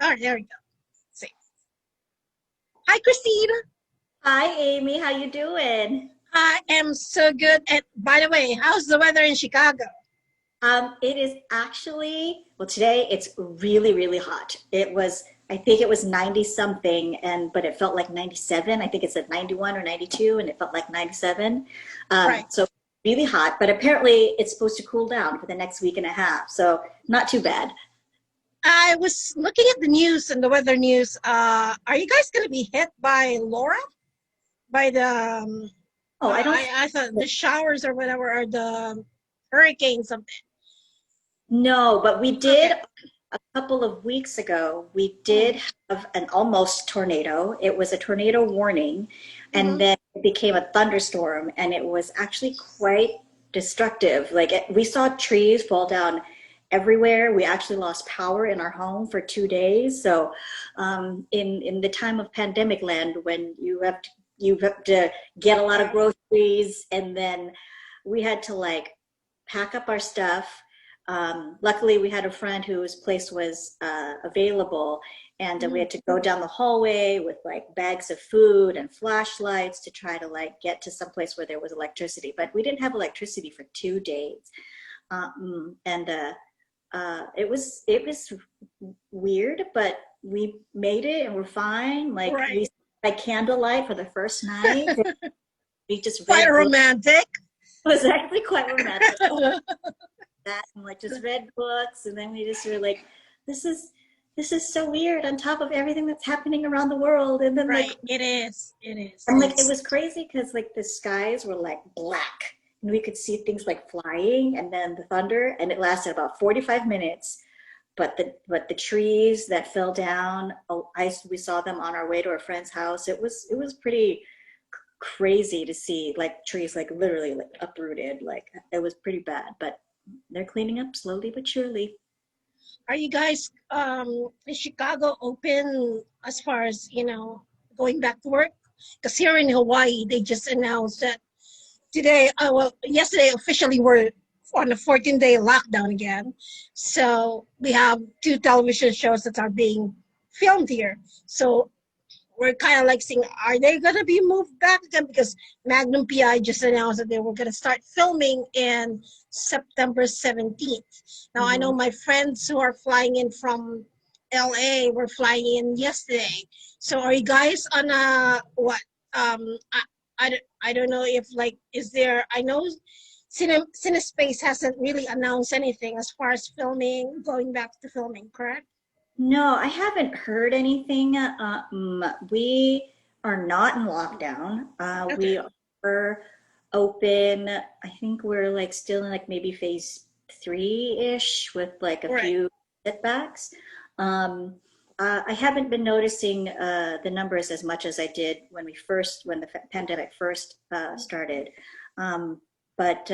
Oh, there we go. See. Hi, Christina. Hi, Amy. How you doing? I am so good. And by the way, how's the weather in Chicago? It is actually, well, today it's really, really hot. I think it was 90 something, but it felt like 97. I think it's at 91 or 92, and it felt like 97. Right. So really hot, but apparently it's supposed to cool down for the next week and a half. So not too bad. I was looking at the news and the weather news. Are you guys going to be hit by Laura? By the, Oh, I don't. I thought the showers or whatever, or the hurricane something. No, but we did Okay. a couple of weeks ago. We did have an almost tornado. It was a tornado warning, and Mm-hmm. then it became a thunderstorm, and it was actually quite destructive. We saw trees fall down everywhere. We actually lost power in our home for 2 days. So, in the time of pandemic land, when you have to get a lot of groceries, and then we had to like pack up our stuff. Luckily, we had a friend whose place was available, and we had to go down the hallway with like bags of food and flashlights to try to like get to some place where there was electricity. But we didn't have electricity for 2 days, and it was weird, but we made it and we're fine. Like Right. we by candlelight for the first night. We just Quite read books. romantic. It was actually quite romantic. That and like just read books, and then we just were like, this is this is so weird on top of everything that's happening around the world. And then like Right. It is. It is. and like it was crazy because like the skies were like black and we could see things like flying, and then the thunder, and it lasted about 45 minutes. But the trees that fell down, we saw them on our way to a friend's house. It was pretty crazy to see like trees like literally like uprooted. Like it was pretty bad, but they're cleaning up slowly but surely. Are you guys is Chicago open as far as, going back to work? Because here in Hawaii, they just announced that today, yesterday officially we're on a 14-day lockdown again. So we have two television shows that are being filmed here. So we're kind of like seeing, are they going to be moved back again? Because Magnum PI just announced that they were going to start filming in September 17th. Now, I know Hmm. my friends who are flying in from LA were flying in yesterday. So are you guys on a, what? I don't know if, like, is there, I know CineSpace hasn't really announced anything as far as filming, going back to filming, correct? No, I haven't heard anything. We are not in lockdown. Okay. We are open. I think we're like still in like maybe phase three-ish with like a Right. few setbacks. Um, I haven't been noticing the numbers as much as I did when the pandemic first started. Um, but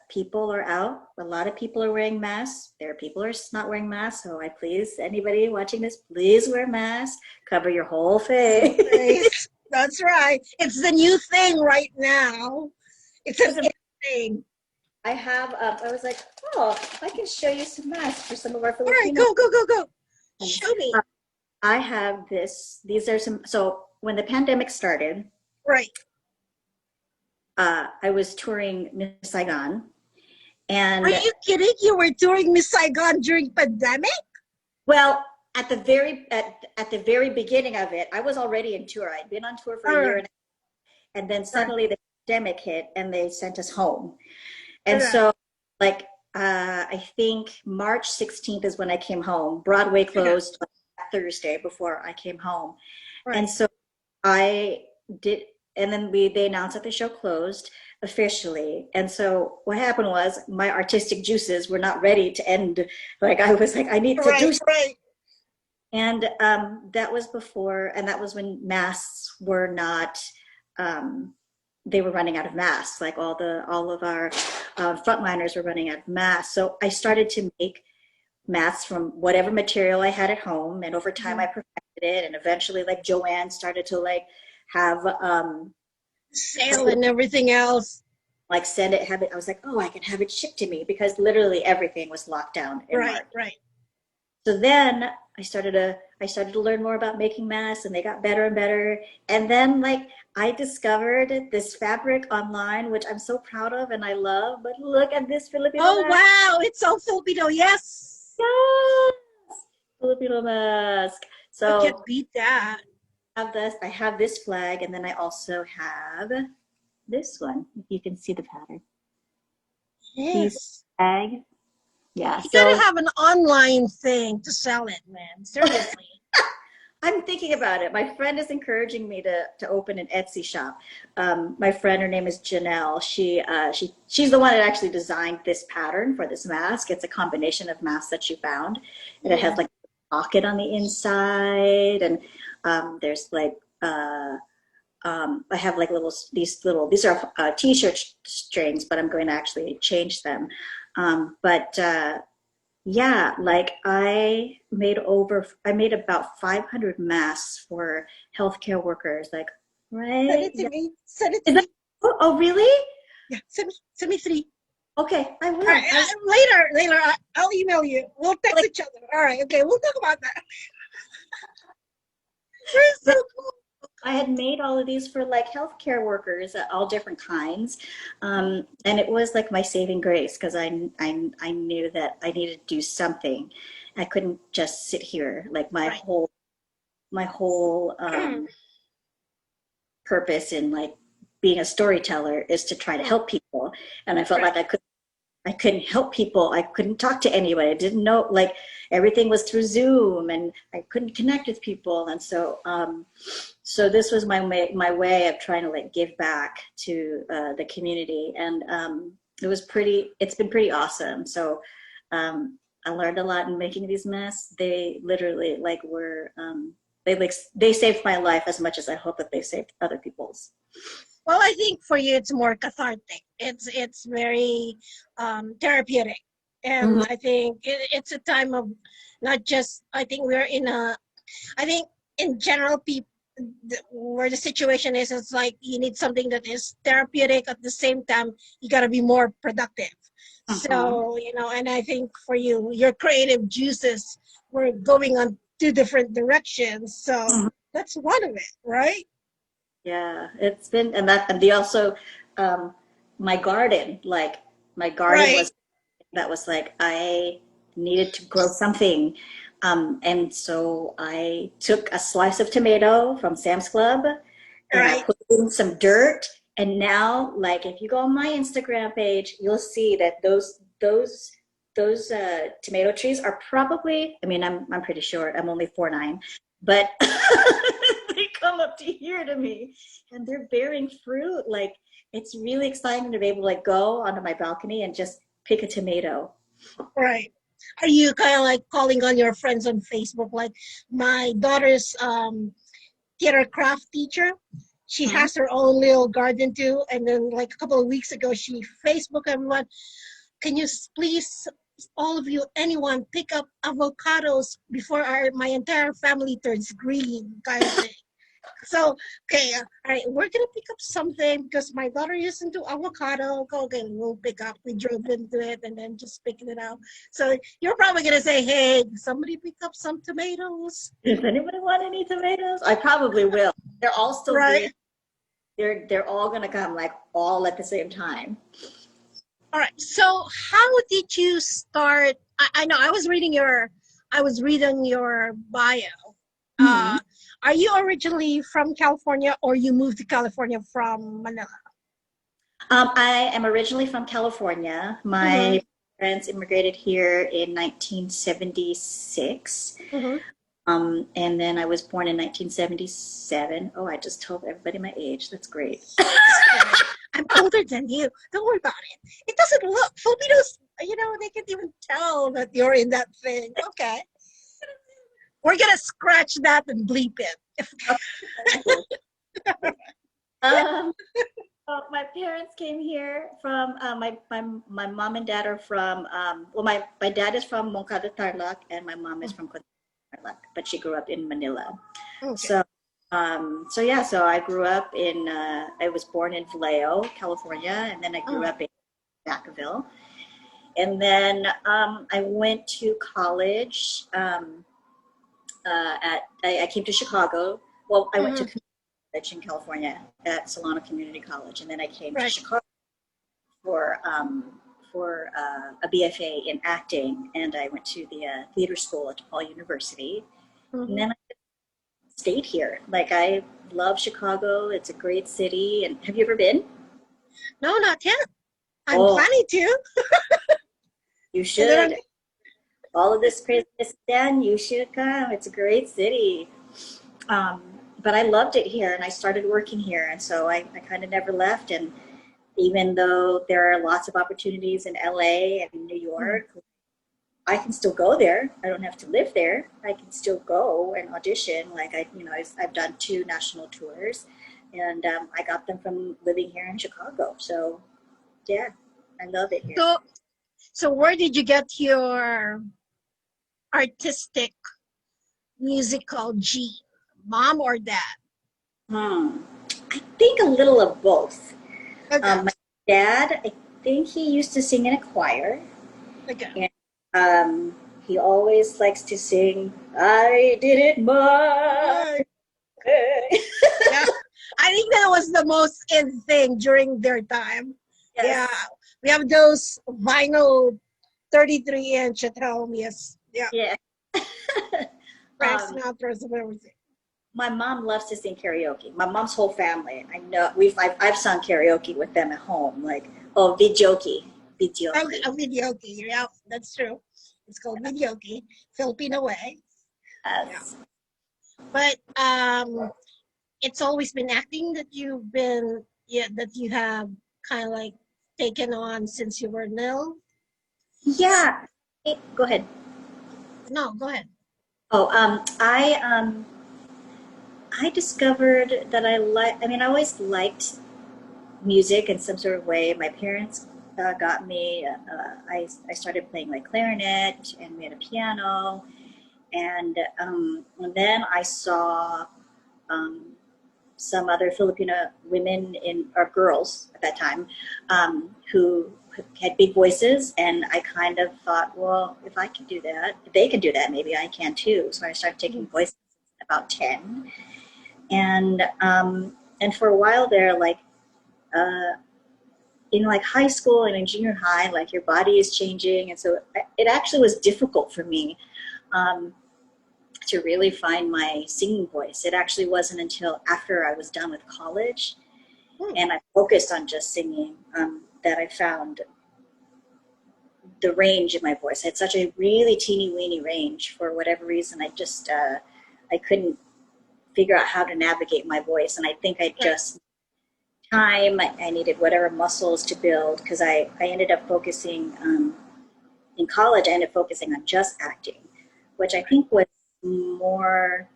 people are out. A lot of people are wearing masks. There are people who are not wearing masks. So I please, anybody watching this, please wear masks. Cover your whole face. Face. That's right. It's the new thing right now. It's an Because in thing. I was like, oh, I can show you some masks for some of our All right, Filipino go, go, go, go. friends. Show me. I have this. These are some. So when the pandemic started, Right. I was touring Miss Saigon, Are and you kidding? You were touring Miss Saigon during pandemic? well, at the very beginning of it, I was already in tour. I'd been on tour for a year, Alright. and then Right. suddenly the pandemic hit, and they sent us home. And Alright. so, like, I think March 16th is when I came home. Broadway Okay. closed like, Thursday before I came home, and Right. so I did. And then they announced that the show closed officially. And so what happened was my artistic juices were not ready to end. Like I was like, I need to Right. do. Right. And that was before, and that was when masks were not, they were running out of masks. Like all of our frontliners were running out of masks. So I started to make masks from whatever material I had at home, and over time Mhm. I perfected it. And eventually, like Joanne started to like have Sale and everything else. like send it, have it. I was like, oh, I can have it shipped to me because literally everything was locked down in Right. March. Right. So then I started to learn more about making masks, and they got better and better. And then like I discovered this fabric online, which I'm so proud of and I love. But look at this Filipino Oh mask. wow, it's so Filipino. Yes, Yes! Filipino mask. I can't So beat that. I have this flag, and then I also have this one. If you can see the pattern. Peace Yes, flag. Yeah. you gotta So have an online thing to sell it, man. Seriously. I'm thinking about it. My friend is encouraging me to open an Etsy shop. My friend, her name is Janelle. She's the one that actually designed this pattern for this mask. It's a combination of masks that she found, and it has Yeah. like a pocket on the inside, and there's like I have like these are t-shirt strings, but I'm going to actually change them. But yeah, like I made about 500 masks for healthcare workers. Like, Send right? it to me. Send it to Is that, me. oh, really? Yeah, send me three. Okay, I All right, will. later, I'll email you. We'll text Like, each other. All right, okay, we'll talk about that. You're so cool. I had made all of these for like healthcare workers, all different kinds, and it was like my saving grace because I knew that I needed to do something. I couldn't just sit here. Like Right. my whole purpose in like being a storyteller is to try to help people, and I felt Right. like I couldn't help people. I couldn't talk to anybody. I didn't know, like everything was through Zoom, and I couldn't connect with people. And so, so this was my way of trying to like give back to the community, and it's been pretty awesome. So I learned a lot in making these masks. They literally like were they saved my life as much as I hope that they saved other people's. Well, I think for you it's more cathartic. It's very therapeutic, and Mhm. I think it's a time of not just. I think we're in a. I think in general, people where the situation is, it's like you need something that is therapeutic at the same time. You got to be more productive. Mhm. So and I think for you, your creative juices were going on two different directions. So Mhm. that's one of it, right? Yeah, it's been, and they also, um, my garden, like my garden Right, was, that was like, I needed to grow something. And so I took a slice of tomato from Sam's Club and I right. put in some dirt. And now, like, if you go on my Instagram page, you'll see that those tomato trees are probably, I mean, I'm pretty short. I'm only 4'9", but they come up to here to me, and they're bearing fruit. Like, it's really exciting to be able to like go onto my balcony and just pick a tomato. Right. Are you kind of like calling on your friends on Facebook? Like my daughter's theater craft teacher, she Mhm. has her own little garden too. And then like a couple of weeks ago, she Facebook everyone, can you please, all of you, anyone, pick up avocados before my entire family turns green, kind of thing. So, okay, all right, we're gonna pick up something because my daughter used to avocado. Okay, we'll pick up. We drove into it and then just picking it out. So you're probably gonna say, "Hey, somebody pick up some tomatoes," Does anybody want any tomatoes? I probably will. They're all still green. right? They're all gonna come like all at the same time. All right. So how did you start? I know I was reading your bio. Mhm. Uh, are you originally from California or you moved to California from Manila? I am originally from California. Mm-hmm. My parents immigrated here in 1976. Mm-hmm. And then I was born in 1977. Oh, I just told everybody my age. That's great. Right. I'm older than you. Don't worry about it. It doesn't look Filipinos. They can't even tell that you're in that thing. Okay, we're gonna scratch that and bleep it. Okay, cool. Um, so my parents came here from my mom and dad are from well my dad is from Moncada Tarlac and my mom is from Tarlac, but she grew up in Manila. Okay. So so yeah, so I grew up in I was born in Vallejo, California, and then I grew Mm. up in Vacaville. And then I went to college. I came to Chicago. Well, I went to Mm-hmm. college in California at Solano Community College, and then I came to Right. Chicago for a BFA in acting, and I went to the theater school at DePaul University, and Mm-hmm. then I stayed here. Like I love Chicago; it's a great city. And have you ever been? No, not yet. I'm Oh, planning to. you And then should. All of this craziness done, you should come. It's a great city. Um, but I loved it here, and I started working here, and so I kind of never left. And even though there are lots of opportunities in LA and New mm, York, I can still go there. I don't have to live there. I can still go and audition. Like I've done 2 national tours, and I got them from living here in Chicago. So yeah, I love it here. so so where did you get your artistic musical G? Mom or dad? Hmm. I think a little of both. Okay. My dad, I think he used to sing in a choir, Okay. and he always likes to sing, "I did it my Right. way." Yeah. I think that was the most in thing during their time. Yeah. Yes. We have those vinyl 33-inch at home. Yes. Yeah. Yeah. Frank um, Sinatra's of everything. my mom loves to sing karaoke. My mom's whole family. I know I've sung karaoke with them at home. Like, oh, videoke, videoke. A videoke. Yeah, that's true. It's called videoke, Filipino way. Yeah. Yes. But it's always been acting that you've been, yeah, that you have kind of like taken on since you were nil. Yeah. Hey, go ahead. No, go ahead. Oh, I discovered that I like. I mean, I always liked music in some sort of way. My parents got me. I started playing like clarinet and we had a piano, and then I saw um, some other Filipino women or girls at that time who had big voices, and I kind of thought, well, if I can do that, if they can do that, maybe I can too. So I started taking Mhm. voice at about 10, and for a while there, like. In like high school and in junior high, like your body is changing, and so it actually was difficult for me um, to really find my singing voice. It actually wasn't until after I was done with college Hmm. and I focused on just singing that I found the range in my voice. I had such a really teeny weeny range for whatever reason. I couldn't figure out how to navigate my voice, and I think I Right. just time. I needed whatever muscles to build because I ended up focusing in college. I ended up focusing on just acting, which I think was more,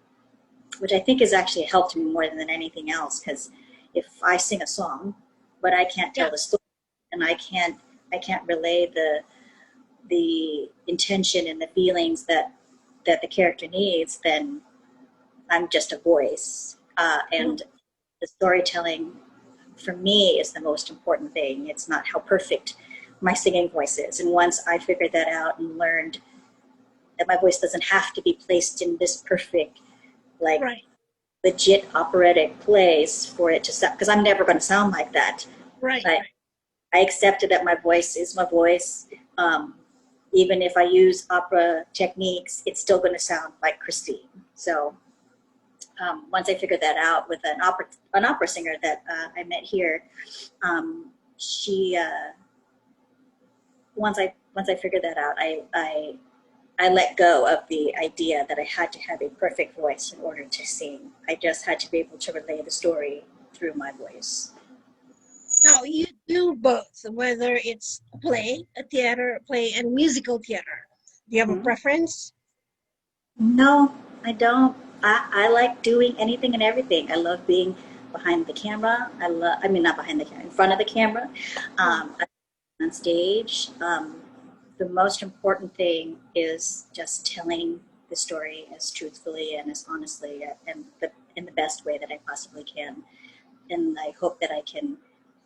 which I think has actually helped me more than anything else. Because if I sing a song, but I can't tell Yeah. the story, and I can't relay the intention and the feelings that the character needs, then I'm just a voice. Mhm. And the storytelling for me is the most important thing. It's not how perfect my singing voice is. And once I figured that out and learned that my voice doesn't have to be placed in this perfect, like Right. legit operatic place for it to sound, because I'm never going to sound like that. Right. I, I accepted that my voice is my voice. Um, Even if I use opera techniques, it's still going to sound like Christine. So once I figured that out with an opera singer that I met here, she once I figured that out, I let go of the idea that I had to have a perfect voice in order to sing. I just had to be able to relay the story through my voice. Now you do both, whether it's a theater play, and musical theater. Do you have a Mhm. preference? No, I don't. I like doing anything and everything. I love being behind the camera. I mean, not behind the camera, in front of the camera, Mm. on stage. The most important thing is just telling the story as truthfully and as honestly and in the best way that I possibly can. And I hope that I can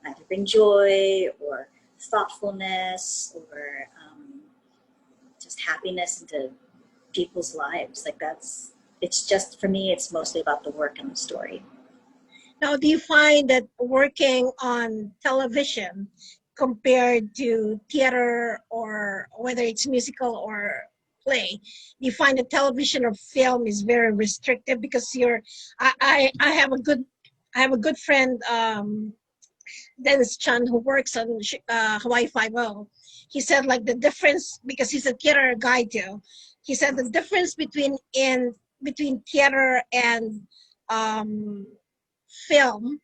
either bring joy or thoughtfulness or just happiness into people's lives. Like it's just, for me, it's mostly about the work and the story. Now, do you find that working on television compared to theater, or whether it's musical or play, do you find that television or film is very restrictive? Because I have a good friend, Dennis Chan, who works on Hawaii Five-O. He said like the difference, because he's a theater guy too. He said the difference between theater and um, film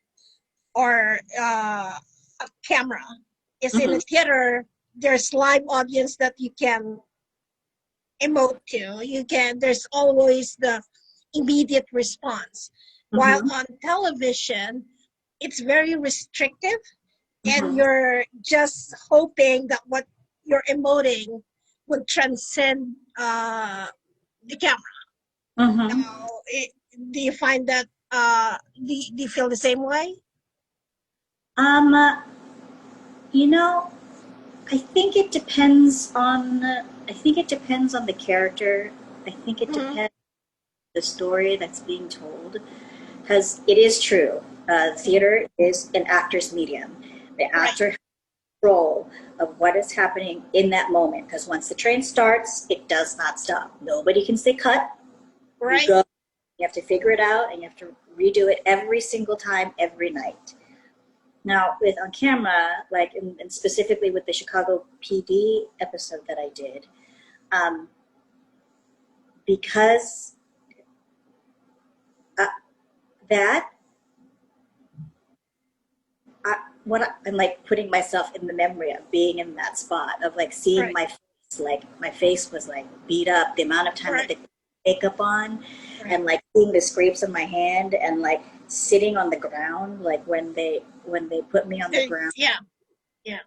or a camera is in Mm-hmm. a theater. There's live audience that you can emote to. There's always the immediate response. While Mm-hmm. on television, it's very restrictive, and Mm-hmm. you're just hoping that what you're emoting would transcend the camera. Mm-hmm. Now, do you find that? Do you feel the same way? Um, you know, I think it depends on. I think it depends on the character. I think it Mm-hmm. depends on the story that's being told, because it is true. Theater is an actor's medium. The Right, actor has control of what is happening in that moment. Because once the train starts, it does not stop. Nobody can say cut. You right, go. You have to figure it out, and you have to redo it every single time, every night. Now, with on camera, like, and specifically with the Chicago PD episode that I did, um, because uh, that, I'm like putting myself in the memory of being in that spot of like seeing right, my face, like my face was like beat up, the amount of time that right, they put makeup on, right. and like seeing the scrapes on my hand, and like sitting on the ground, like when they put me on So, the ground, yeah, yeah,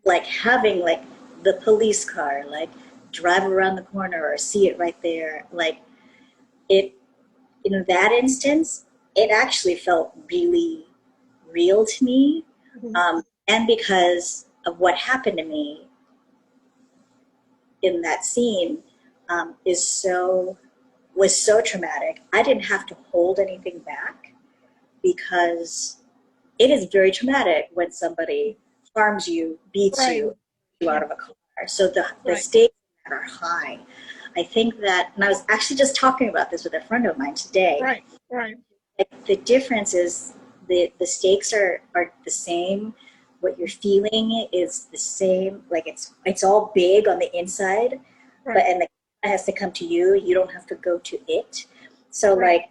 like having like the police car like drive around the corner or see it right there, like it, in that instance, it actually felt really real to me. mhm, And because of what happened to me in that scene, is so was so traumatic. I didn't have to hold anything back, because it is very traumatic when somebody harms you, beats right, you out yeah, of a car. So the right, stakes are high. I think that, and I was actually just talking about this with a friend of mine today. right, right, Like, the difference is the stakes are the same. What you're feeling is the same. Like, it's all big on the inside, but right, and the camera has to come to you. You don't have to go to it. So right. like,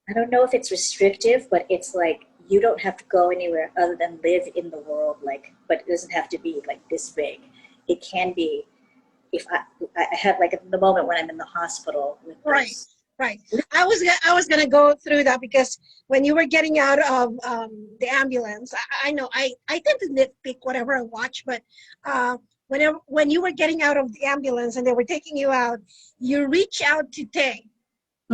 I don't know if it's restrictive, but it's like you don't have to go anywhere other than live in the world. Like, but it doesn't have to be like this big. It can be, if I have like the moment when I'm in the hospital with Right, those. right. I was gonna go through that, because when you were getting out of the ambulance, I know I tend to nitpick whatever I watch, but when you were getting out of the ambulance and they were taking you out, you reach out to Tay,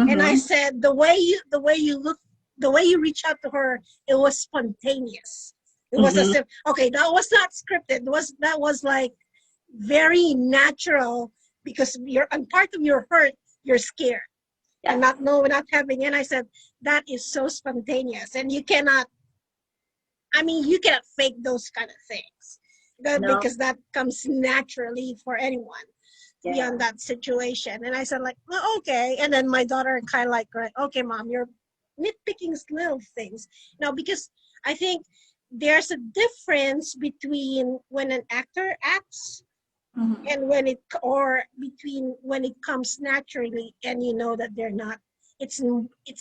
and I Mm-hmm. said the way you look, the way you reach out to her, it was spontaneous. It was Mm-hmm. as if, okay, that was not scripted. That was like very natural, because you're on part of your hurt, you're scared and Yeah. not having. And I said that is so spontaneous, and you cannot. I mean, you cannot fake those kind of things, No. because that comes naturally for anyone to be Yeah. on that situation. And I said like, well, okay. And then my daughter kind of like, okay, mom, you're nitpicking little things now, because I think there's a difference between when an actor acts Mm-hmm. and or between when it comes naturally, and you know that they're not, it's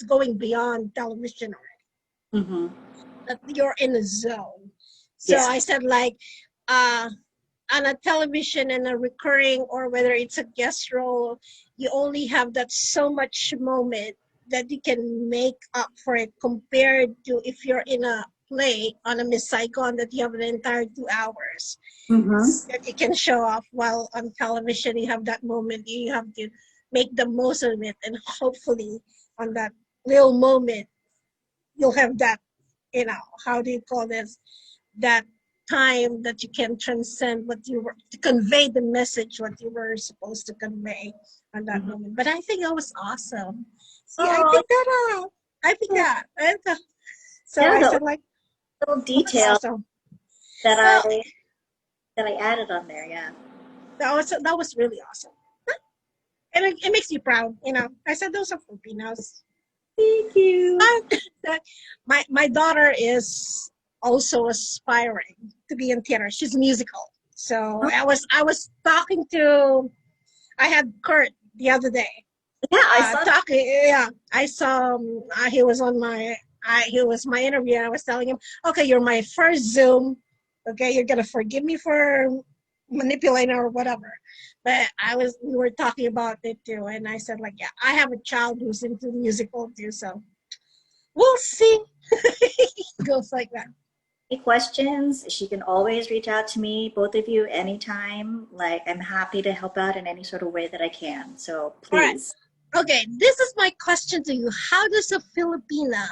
going beyond television already, Mm-hmm. that you're in a zone. So Yeah. I said like, uh on a television and a recurring, or whether it's a guest role, you only have that so much moment that you can make up for it, compared to if you're in a play on a Miss Saigon, that you have an entire 2 hours Mm-hmm. that you can show off. While on television, you have that moment, you have to make the most of it, and hopefully on that little moment, you'll have that, how do you call this, that time that you can transcend what you were to convey the message what you were supposed to convey on that Mhm. moment. But I think that was awesome. See, I Oh, think that I think yeah, that. So yeah, I the said like, little that's detail awesome. that Well, I added on there. Yeah. that was really awesome. And it makes you proud, you know. I said those are Filipinos. Thank you. My daughter is also aspiring to be in theater. She's musical. So Oh, I was talking to I had Kurt the other day. yeah, I saw that. Talking, yeah. I saw he was on he was my interview. And I was telling him, okay, you're my first Zoom. Okay, you're gonna forgive me for manipulating or whatever. But we were talking about it too, and I said like, yeah, I have a child who's into musical too, so we'll see. It goes like that. Any questions, she can always reach out to me, both of you, anytime. Like, I'm happy to help out in any sort of way that I can. So All right. please. Okay, this is my question to you. How does a Filipina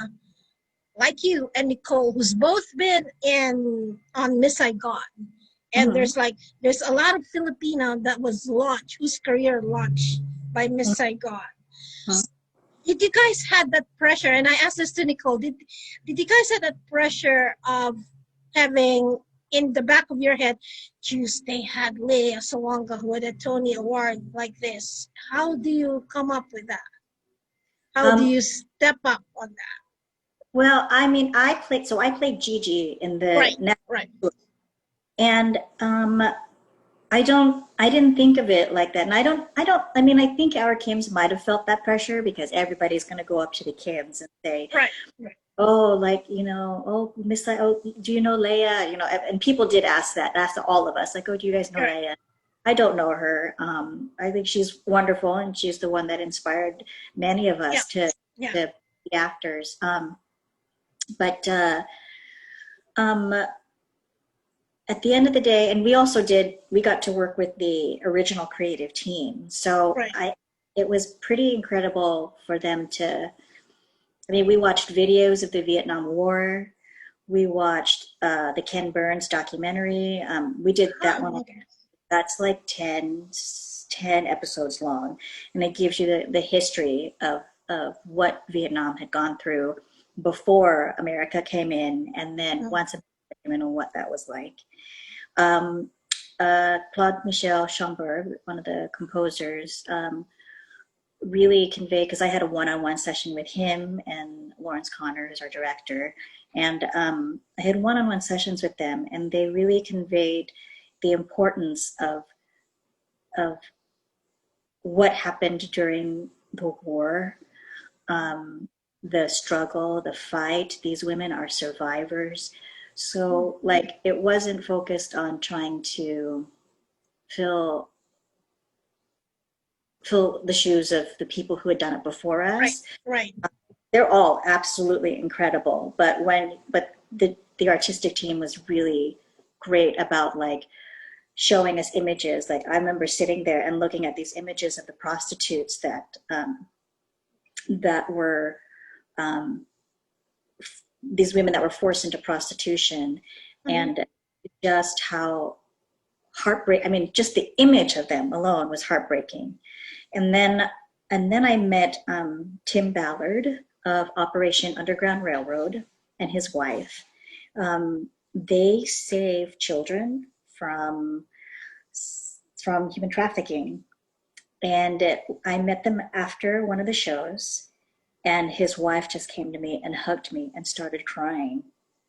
like you and Nicole, who's both been in on Miss Saigon, and Mhm. there's a lot of Filipino that was launched, whose career launched by Miss Saigon. Mhm. Did you guys had that pressure? And I asked this to Nicole. Did you guys had that pressure of having in the back of your head, Tuesday had Leah Sawanga who had a Tony Award like this? How do you come up with that? How do Um, you step up on that? well, I mean, I played Gigi in the Right, next right. tour, and I didn't think of it like that. And I mean, I think our Kims might have felt that pressure because everybody's going to go up to the Kims and say, Right, right. oh, like, oh, oh, do you know Leia? And people did ask all of us, like, oh, do you guys know Right. Leia? I don't know her. I think she's wonderful, and she's the one that inspired many of Yeah, us yeah. to be actors. But um, at the end of the day, and we got to work with the original creative team. So Right. it was pretty incredible for them to, I mean, we watched videos of the Vietnam War. We watched the Ken Burns documentary. We did that one. Oh, okay. That's like 10 episodes long. And it gives you the history of what Vietnam had gone through before America came in, and then Mm-hmm. once America came in and what that was like. Um, Claude Michel Schomburg, one of the composers, really conveyed, because I had a one-on-one session with him and Lawrence Connor, who's our director, and I had one-on-one sessions with them, and they really conveyed the importance of what happened during the war, the struggle, the fight. These women are survivors. So, like, it wasn't focused on trying to fill fill the shoes of the people who had done it before Right, us. right. They're all absolutely incredible, but the artistic team was really great about, like, showing us images. Like, I remember sitting there and looking at these images of the prostitutes that were um, these women that were forced into prostitution, Mm-hmm. and just how heartbreak. I mean, just the image of them alone was heartbreaking. And then I met Tim Ballard of Operation Underground Railroad and his wife. They save children from human trafficking. And I met them after one of the shows, and his wife just came to me and hugged me and started crying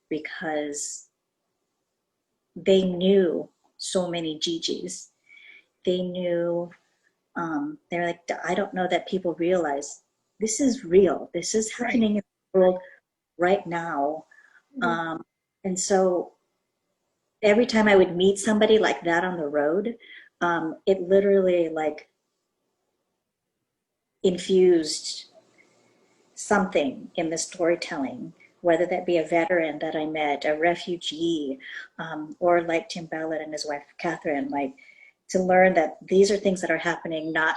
because they knew so many Gigi's. They knew, they're like, I don't know that people realize this is real. This is Right. happening in the world right now. Mm-hmm. Um, and so every time I would meet somebody like that on the road, it literally, like, infused something in the storytelling, whether that be a veteran that I met, a refugee, or like Tim Ballard and his wife, Catherine, like, to learn that these are things that are happening. Not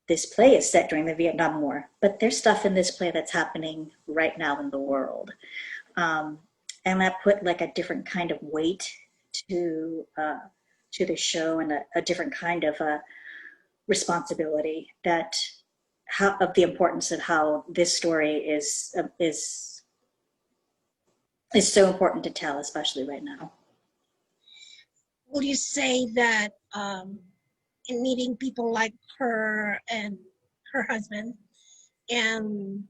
this play is set during the Vietnam War, but there's stuff in this play that's happening right now in the world. Um, and that put like a different kind of weight to the show, and a different kind of responsibility that how of the importance of how this story is so important to tell, especially right now. Would you say that in meeting people like her and her husband, and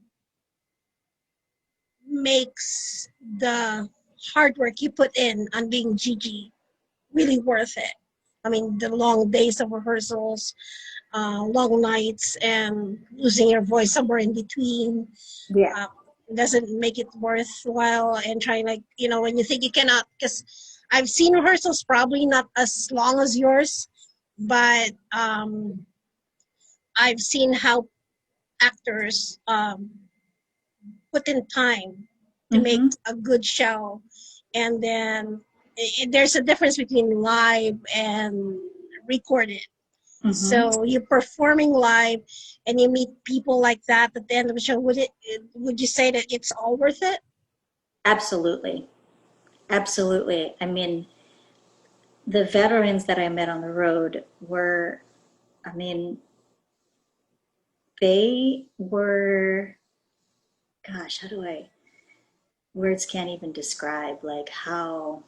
makes the hard work you put in on being Gigi really worth it? I mean, the long days of rehearsals, long nights, and losing your voice somewhere in between. Yeah. Uh, doesn't make it worthwhile, and trying, like, when you think you cannot, because I've seen rehearsals probably not as long as yours, but I've seen how actors put in time to make Mm-hmm. a good show, and then there's a difference between live and recorded. Mm-hmm. So you're performing live, and you meet people like that at the end of the show. Would you say that it's all worth it? Absolutely. Absolutely. I mean, the veterans that I met on the road were, I mean, they were, gosh, how do I, words can't even describe like how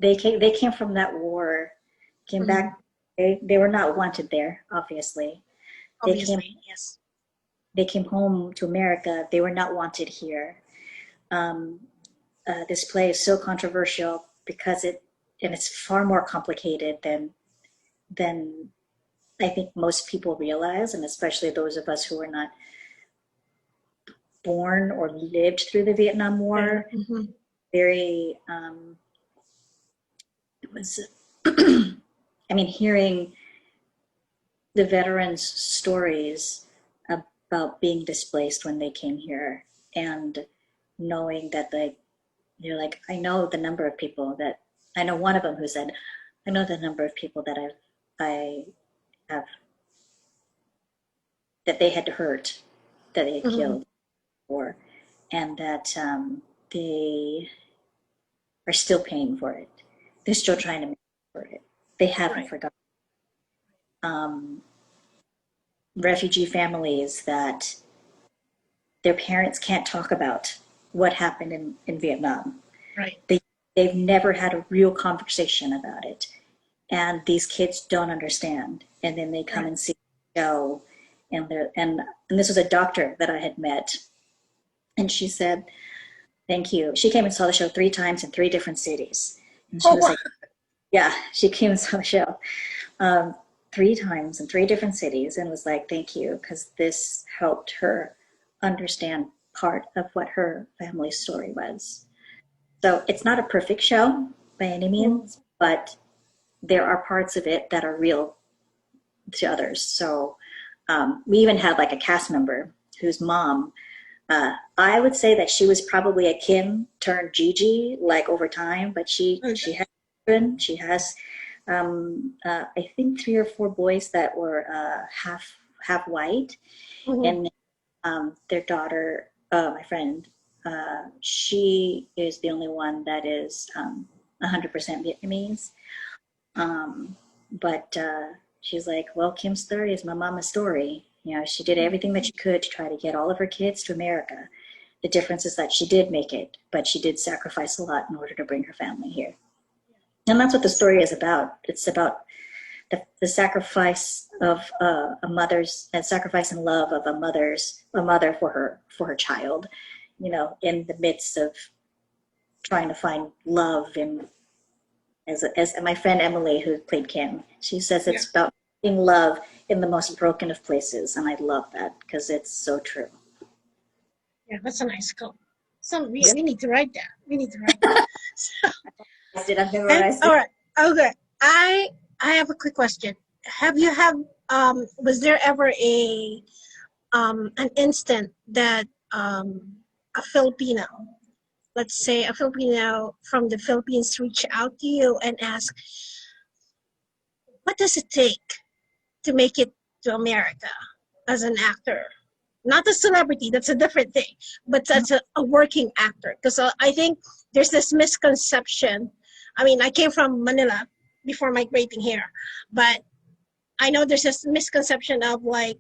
they came from that war, came Mm-hmm. back. They were not wanted there, obviously. They came Obviously, yes. they came home to America. They were not wanted here. Um, this play is so controversial because and it's far more complicated than I think most people realize, and especially those of us who were not born or lived through the Vietnam Yeah. War. Mm-hmm. Very, it was, I mean, hearing the veterans' stories about being displaced when they came here, and knowing that they're like, I know the number of people that, I know one of them who said, I know the number of people that I have, that they had hurt, that they had Mm-hmm. killed, or, and that they are still paying for it. They're still trying to make for it. They haven't Right. forgotten. Um, Refugee families that their parents can't talk about what happened in Vietnam. Right. They, they've never had a real conversation about it. And these kids don't understand. And then they come Right. and see the show. And this was a doctor that I had met. And she said, thank you. She came and saw the show 3 times in 3 different cities. And she Oh, was wow. like, yeah, she came and saw the show. Um, 3 times in 3 different cities, and was like, thank you, because this helped her understand part of what her family story was. So it's not a perfect show by any Mm-hmm. means, but there are parts of it that are real to others. So we even had like a cast member whose mom, I would say that she was probably a Kim turned Gigi, like over time, but she Okay. has children. She has I think 3 or 4 boys that were half white, Mm-hmm. and their daughter, my friend, she is the only one that is 100% Vietnamese. Um, but she's like, well, Kim's story is my mama's story. You know, she did everything that she could to try to get all of her kids to America. The difference is that she did make it, but she did sacrifice a lot in order to bring her family here. And that's what the story is about. It's about the sacrifice of a mother's, and sacrifice and love of a mother for her child, you know, in the midst of trying to find love. And as my friend Emily, who played Kim, she says Yeah. it's about finding love in the most broken of places, and I love that because it's so true. Yeah, that's a nice quote. So we, Yep. we need to write that. We need to write that. So, I've and memorized all it. right. Okay. I have a quick question. Was there ever an instant that a Filipino, let's say a Filipino from the Philippines, reach out to you and ask, what does it take to make it to America as an actor? not a celebrity, that's a different thing, but as a working actor. Because I think there's this misconception. I mean, I came from Manila before migrating here, but I know there's this misconception of like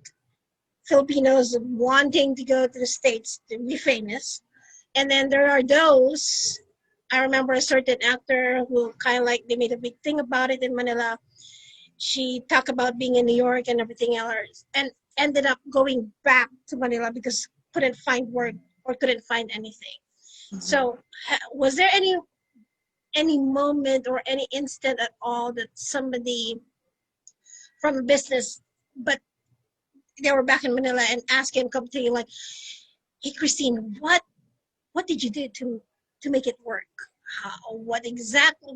Filipinos wanting to go to the States to be famous. And then there are those, I remember a certain actor who kind of like, they made a big thing about it in Manila. She talked about being in New York and everything else, and ended up going back to Manila because couldn't find work or couldn't find anything. So was there any moment or any instant at all that somebody from a business, but they were back in Manila and asking, come to you like, hey Christine, what did you do to make it work? What exactly,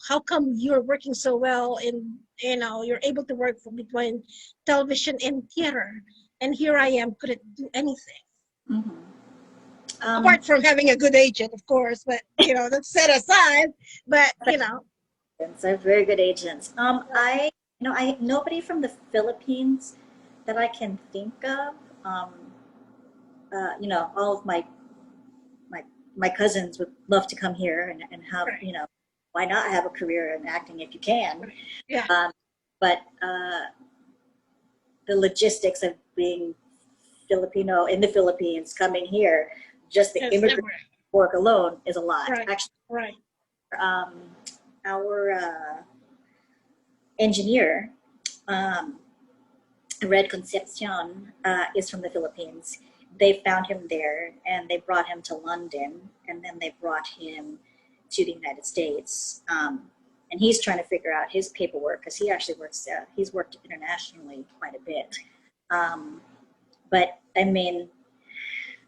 how come you're working so well and you're able to work between television and theater, and here I am, couldn't do anything apart from having a good agent, of course, but that's set aside. But They're very good agents. I nobody from the Philippines that I can think of. All of my my cousins would love to come here and have, right. why not have a career in acting if you can? Yeah, But the logistics of being Filipino in the Philippines coming here, just the yes, immigrant work alone is a lot. right, Actually, right, um, our engineer, Red Concepcion, is from the Philippines. They found him there and they brought him to London, and then they brought him to the United States. And he's trying to figure out his paperwork because he actually he's worked internationally quite a bit. But I mean,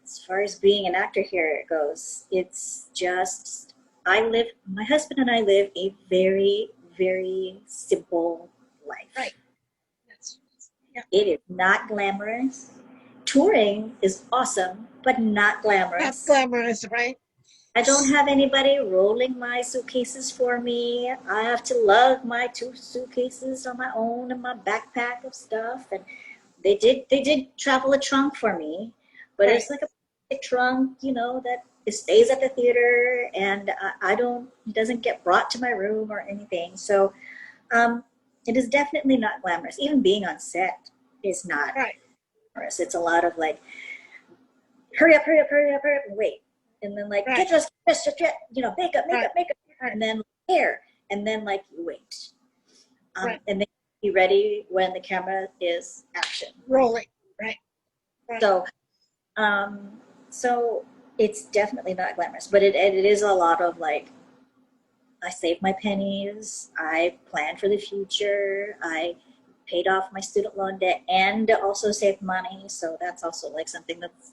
as far as being an actor here goes, it's just, my husband and I live a very, very simple life. right. That's, yeah. It is not glamorous. Touring is awesome, but not glamorous. Not glamorous, right? I don't have anybody rolling my suitcases for me. I have to lug my 2 suitcases on my own and my backpack of stuff. And they did travel a trunk for me, but Right. it's like a trunk, that it stays at the theater, and it doesn't get brought to my room or anything. So it is definitely not glamorous. Even being on set is not Right. glamorous. It's a lot of like, hurry up, hurry up, hurry up, hurry up, and wait. And then like, Right. get dressed, makeup, Right. and then hair, and then like you wait. Right. And then be ready when the camera is action. Rolling. Right. So, so it's definitely not glamorous, but it is a lot of like, I saved my pennies, I planned for the future, I paid off my student loan debt and also saved money. So that's also like something that's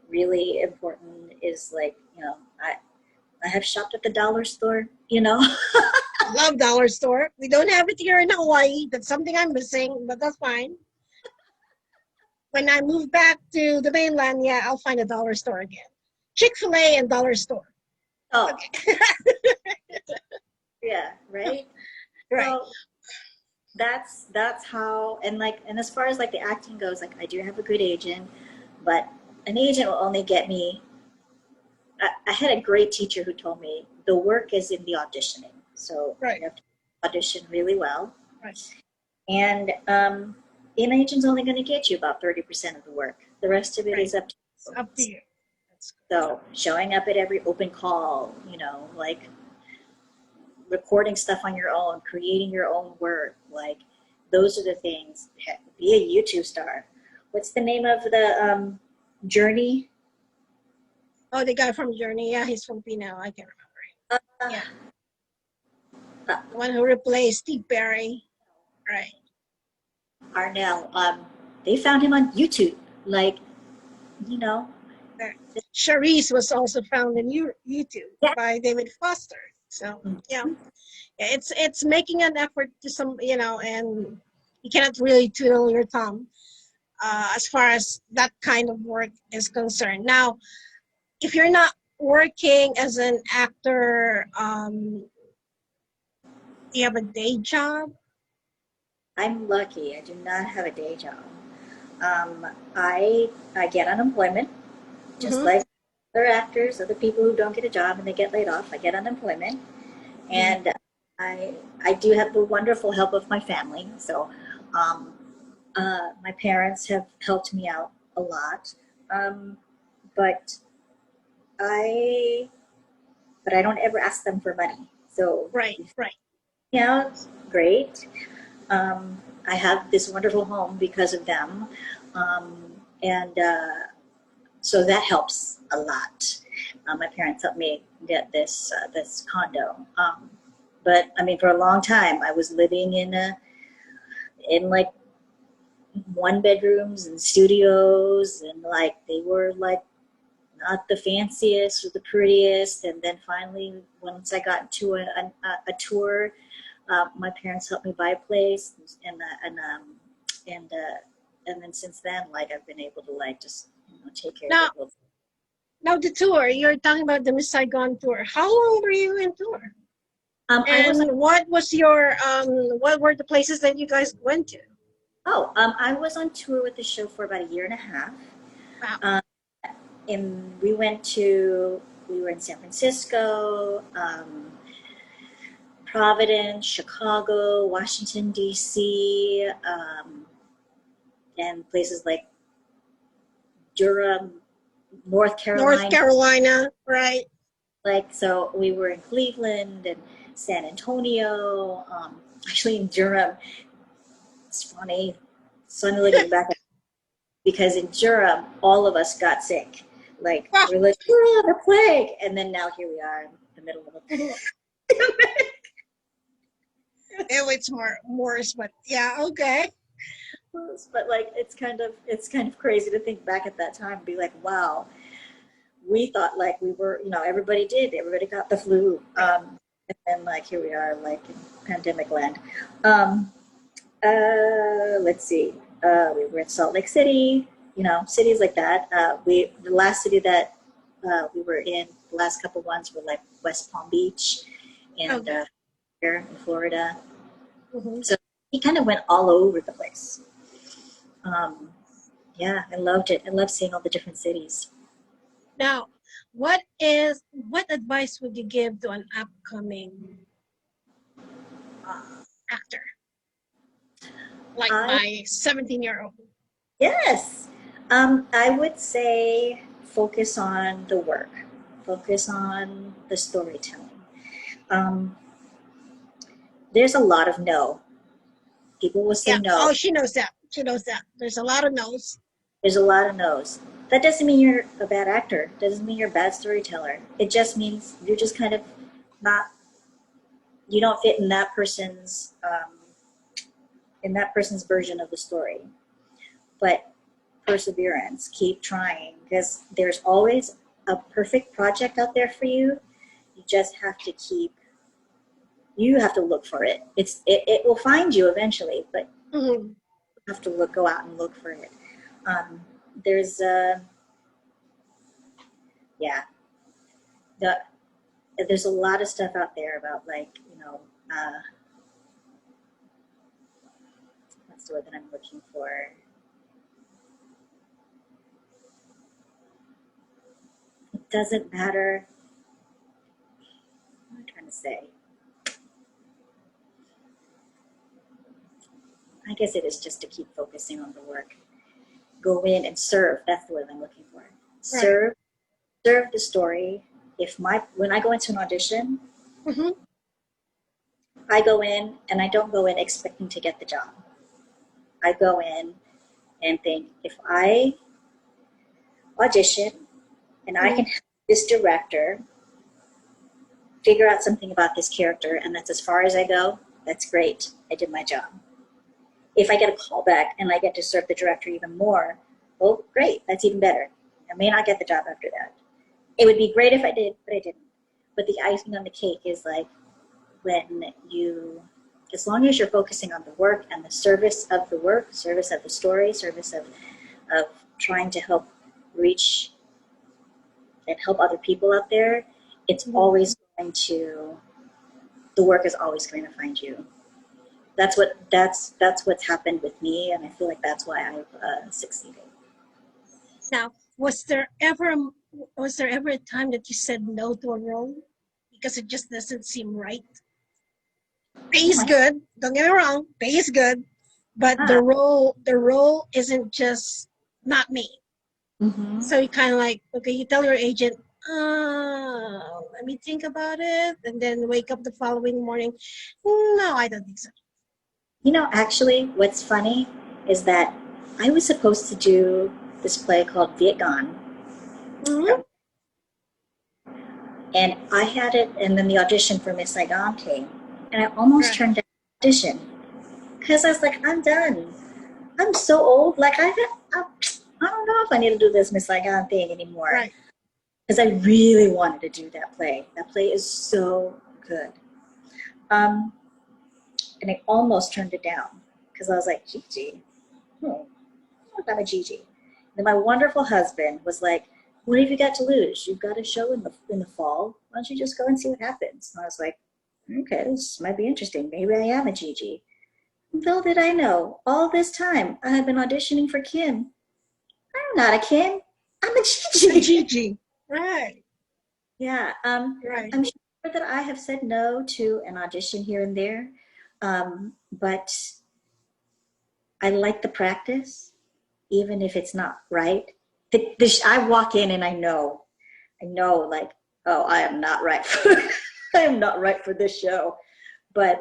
really important, is like, I have shopped at the dollar store, Love dollar store. We don't have it here in Hawaii. That's something I'm missing, but that's fine. When I move back to the mainland, yeah, I'll find a dollar store again. Chick-fil-A and dollar store. Oh, Okay. yeah, right. Right. So that's how, and as far as like the acting goes, like I do have a good agent, but an agent will only get me. I had a great teacher who told me the work is in the auditioning. So Right. you have to audition really well. Right. And an agent's only going to get you about 30% of the work. The rest of it is up to you. It's up to you. That's So showing up at every open call, like recording stuff on your own, creating your own work, like those are the things. Be a YouTube star. What's the name of the Journey? Oh, the guy from Journey. Yeah, he's Filipino. I can't remember. Yeah. The one who replaced Steve Perry. Right. Arnell. They found him on YouTube. Like, Charisse was also found in YouTube Yeah. by David Foster. So yeah, it's making an effort to and you cannot really twiddle your thumb as far as that kind of work is concerned. Now, if you're not working as an actor, you have a day job. I'm lucky. I do not have a day job. Um, I get unemployment, just Mm-hmm. like other actors, other people who don't get a job and they get laid off. I get unemployment, Mm-hmm. and I do have the wonderful help of my family. So um, my parents have helped me out a lot, um, but I I don't ever ask them for money. So Right, right. yeah, great. I have this wonderful home because of them, and so that helps a lot. My parents helped me get this condo, but I mean, for a long time, I was living in like one bedrooms and studios, and like they were like not the fanciest or the prettiest. And then finally, once I got into a tour, my parents helped me buy a place, and and then since then, like I've been able to like just take care of Now, it. Well, now the tour, you're talking about the Miss Saigon tour. How long were you in tour? I was on And what was your what were the places that you guys went to? I was on tour with the show for about a year and a half. Wow. Um, and we were in San Francisco, Providence, Chicago, Washington D.C., and places like Durham, North North Carolina. Carolina, right? Like, so we were in Cleveland and San Antonio, actually in Durham. It's funny looking back because in Durham, all of us got sick. Like, Wow. we're like, oh, the plague. And then now here we are in the middle of It it. was more worse, but yeah, okay. But like, it's kind of crazy to think back at that time and be like, wow, we thought like we were, everybody got the flu. And then like, here we are like in pandemic land. Um, let's see. We were in Salt Lake City, cities like that. The last city that we were in, the last couple ones were like West Palm Beach and Okay. here in Florida. Hmm. So he kind of went all over the place. Um, yeah, I loved it. I love seeing all the different cities. Now, what advice would you give to an upcoming actor like I my 17-year-old? Yes, I would say focus on the work, focus on the storytelling. Um, there's a lot of no. People will say Yeah. no. Oh, she knows that. She knows that. There's a lot of no's. There's a lot of no's. That doesn't mean you're a bad actor. Doesn't mean you're a bad storyteller. It just means you're just kind of not. You don't fit in that person's version of the story. But perseverance, keep trying, because there's always a perfect project out there for you. You just have to you have to look for it. It will find you eventually, but Hmm. you have to go out and look for it. Um, there's yeah, the, there's a lot of stuff out there about like, what's the word that I'm looking for? It doesn't matter. What am I trying to say? I guess it is just to keep focusing on the work. Go in and serve. That's the word I'm looking for. Right. Serve the story. When I go into an audition, Hmm. I go in and I don't go in expecting to get the job. I go in and think, if I audition and I Hmm. can help this director figure out something about this character, and that's as far as I go, that's great. I did my job. If I get a call back and I get to serve the director even more, well, great. That's even better. I may not get the job after that. It would be great if I did, but I didn't. But the icing on the cake is like when as long as you're focusing on the work and the service of the work, service of the story, service of trying to help reach and help other people out there, it's Hmm. always going to, the work is always going to find you. that's what's happened with me, and I feel like that's why I've succeeded. Now, was there ever a time that you said no to a role because it just doesn't seem right? Pay is good. Don't get me wrong. Pay is good, but Ah, the role isn't just not me. mm-hmm. So you kind of like, okay, you tell your agent, let me think about it, and then wake up the following morning. No, I don't think so. Actually, what's funny is that I was supposed to do this play called Viet Gone, Mm-hmm. and I had it, and then the audition for Miss Saigon came, and I almost Right, turned down the audition because I was like, I'm done. I'm so old. Like I don't know if I need to do this Miss Saigon thing anymore right. because I really wanted to do that play. That play is so good. Um, and I almost turned it down because I was like, Gigi, I'm a Gigi. And my wonderful husband was like, what have you got to lose? You've got a show in the fall. Why don't you just go and see what happens? And I was like, okay, this might be interesting. Maybe I am a Gigi. Little did I know, all this time I had been auditioning for Kim. I'm not a Kim. I'm a A Gigi. Gigi. Right, Yeah. right, I'm sure that I have said no to an audition here and there, but I like the practice, even if it's not right. I walk in and I know, like, oh, I am not right for, I am not right for this show. But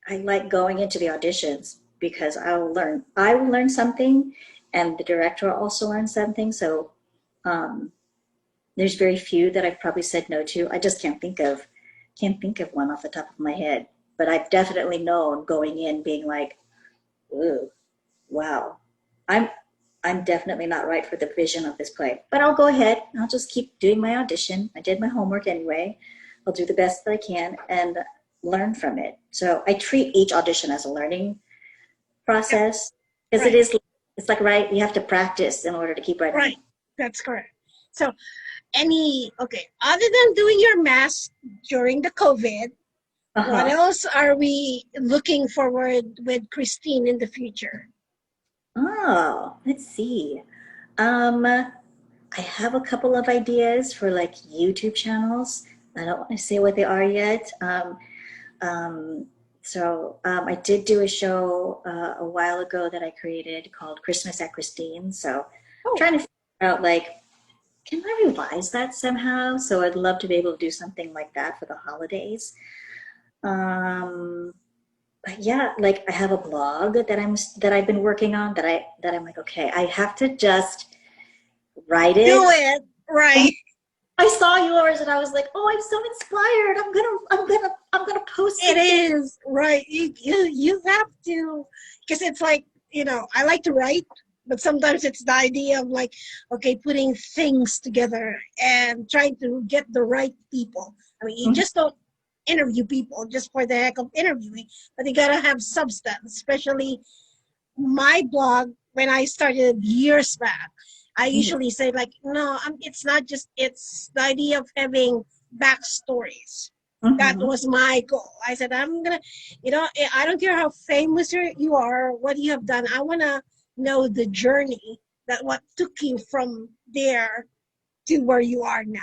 I like going into the auditions because I will learn something, and the director will also learn something. So um, there's very few that I've probably said no to. I just can't think of one off the top of my head. But I've definitely known going in, being like, ooh, wow, I'm I'm definitely not right for the vision of this play. But I'll go ahead. I'll just keep doing my audition. I did my homework anyway. I'll do the best that I can and learn from it. So I treat each audition as a learning yep, process because right, it's like, right, you have to practice in order to keep writing. right. That's correct. So, okay, other than doing your mask during the COVID, what Uh-huh. else are we looking forward with Christine in the future? Oh, let's see. I have a couple of ideas for like YouTube channels. I don't want to say what they are yet. Um, I did do a show a while ago that I created called Christmas at Christine. So I'm Oh, trying to figure out, like, can I revise that somehow? So I'd love to be able to do something like that for the holidays. Um, but yeah, like I have a blog that I've been working on that I'm like, okay, I have to just write do it. it, right. I saw yours and I was like, oh, I'm so inspired. I'm gonna post It something. is, right. You have to, because it's like, I like to write, but sometimes it's the idea of like, okay, putting things together and trying to get the right people. I mean, you Mhm. just don't interview people just for the heck of interviewing, but you gotta have substance, especially my blog when I started years back. I usually say like, no, it's not just, it's the idea of having backstories. That Mhm. was my goal. I said, I'm gonna, I don't care how famous you are, what you have done. I wanna know the journey, that what took you from there to where you are now,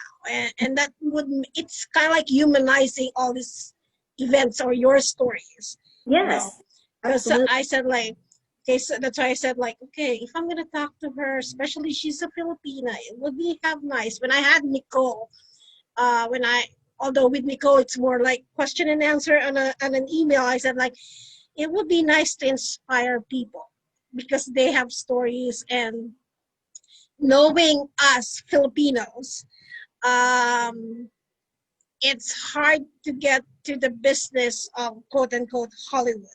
and that would, it's kind of like humanizing all these events or your stories, you know. Yes, Because absolutely. I said like, okay, so that's why I said like, okay, if I'm gonna talk to her, especially she's a Filipina, it would be have nice. When I had Nicole, when I although with Nicole it's more like question and answer on an email, I said like, it would be nice to inspire people because they have stories, and knowing us Filipinos, um, it's hard to get to the business of quote unquote Hollywood.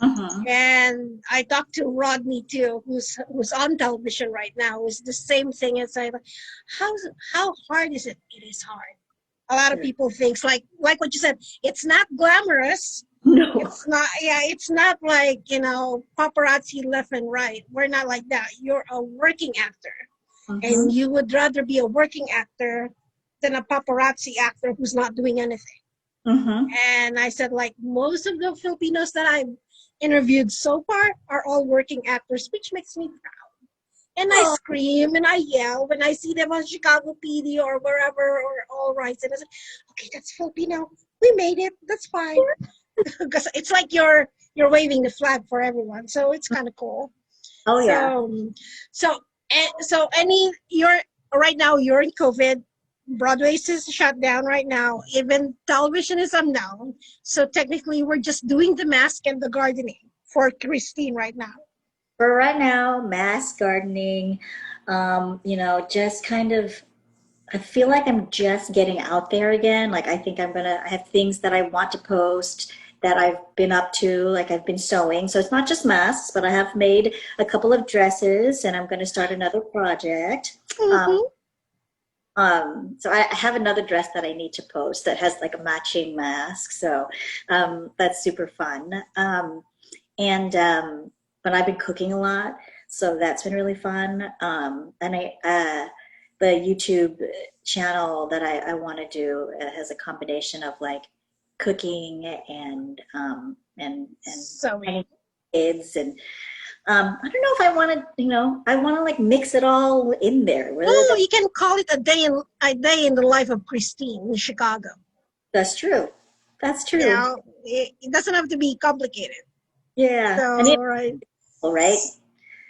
Mhm. And I talked to Rodney too, who's on television right now. It's the same thing. It's like, how how hard is it? It is hard. A lot of people thinks like what you said. It's not glamorous. No. It's not. Yeah, it's not like paparazzi left and right. We're not like that. You're a working actor, and Mhm. you would rather be a working actor than a paparazzi actor who's not doing anything. Mhm. And I said, like most of the Filipinos that I interviewed so far are all working actors, which makes me proud. And I Oh, scream and I yell when I see them on Chicago PD or wherever or All Rights. And I say, okay, that's Filipino. We made it. That's fine. Because it's like you're waving the flag for everyone. So it's kind of cool. oh yeah. So, so any you're right now you're in COVID. Broadway's is shut down right now. Even television is unknown. So technically, we're just doing the mask and the gardening for Christine right now. For right now, mass gardening, just kind of, I feel like I'm just getting out there again. Like I think I have things that I want to post that I've been up to, like I've been sewing. So it's not just masks, but I have made a couple of dresses and I'm going to start another project. Um, Mm-hmm. so I have another dress that I need to post that has like a matching mask. So that's super fun. And but I've been cooking a lot, so that's been really fun. And the YouTube channel that I want to do has a combination of like cooking and Sewing. kids and I don't know if I want to, I want to like mix it all in there. Whether Oh, you can call it a day in the life of Christine in Chicago. that's true. That's You true. know, it doesn't have to be complicated. Yeah. And So right, all right.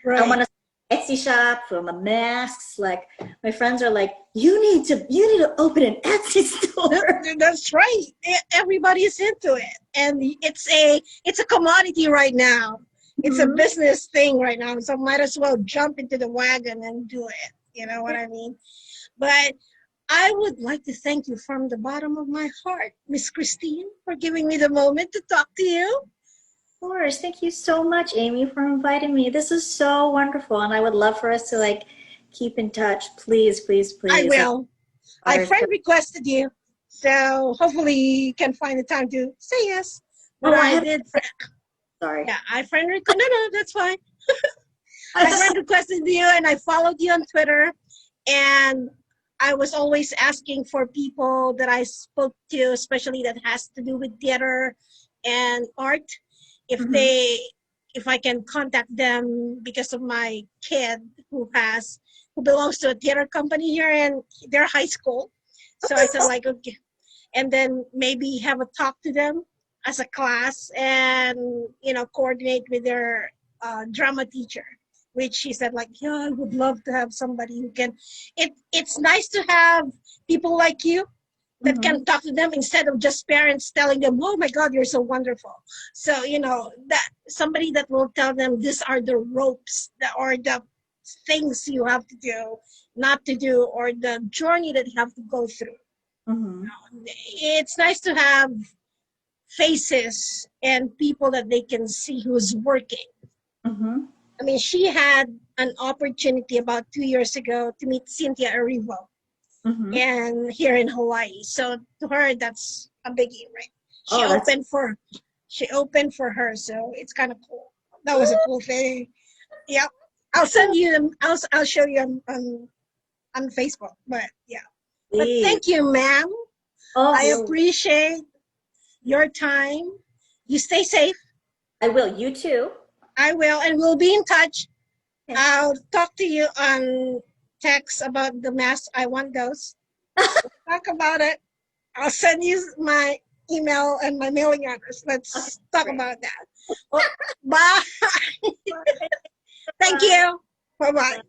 I right. want to Etsy shop for my masks. Like my friends are like, you need to open an Etsy store. That's right. Everybody's into it, and it's a commodity right now. It's a Mhm. business thing right now, so might as well jump into the wagon and do it. You know what I mean? But I would like to thank you from the bottom of my heart, Miss Christine, for giving me the moment to talk to you. Of course. Thank you so much, Amy, for inviting me. This is so wonderful, and I would love for us to like keep in touch. Please, please, I please. Like, will. I daughter's friend requested you, so hopefully you can find the time to say yes. But oh, I I have. did. Sorry. Yeah, I friend request. No, no, that's fine. I friend requested you, and I followed you on Twitter, and I was always asking for people that I spoke to, especially that has to do with theater and art, if Mhm. they, if I can contact them because of my kid who belongs to a theater company here in their high school. So I said like, okay, and then maybe have a talk to them as a class and coordinate with their drama teacher, which she said like, yeah, I would love to have somebody who can it's nice to have people like you that Mhm. can talk to them instead of just parents telling them, oh my god, you're so wonderful. So that somebody that will tell them these are the ropes that or the things you have to do, not to do, or the journey that you have to go through. Mhm. It's nice to have faces and people that they can see who's working. Mhm. I mean, she had an opportunity about 2 years ago to meet Cynthia Erivo Mhm. and here in Hawaii. So to her, that's a biggie, right? She Oh, that's opened for she opened for her, so it's kind of cool. That was a cool thing. Yep. I'll send you. I'll show you on Facebook. But yeah. But sweet. thank you, ma'am. Oh, I appreciate your time. You stay safe. I will. You too. I will, and we'll be in touch. Okay. I'll talk to you on text about the mask. I want those. Talk about it. I'll send you my email and my mailing address. Okay. Let's talk Great. about that. Well, bye. Thank Bye. you. Bye bye.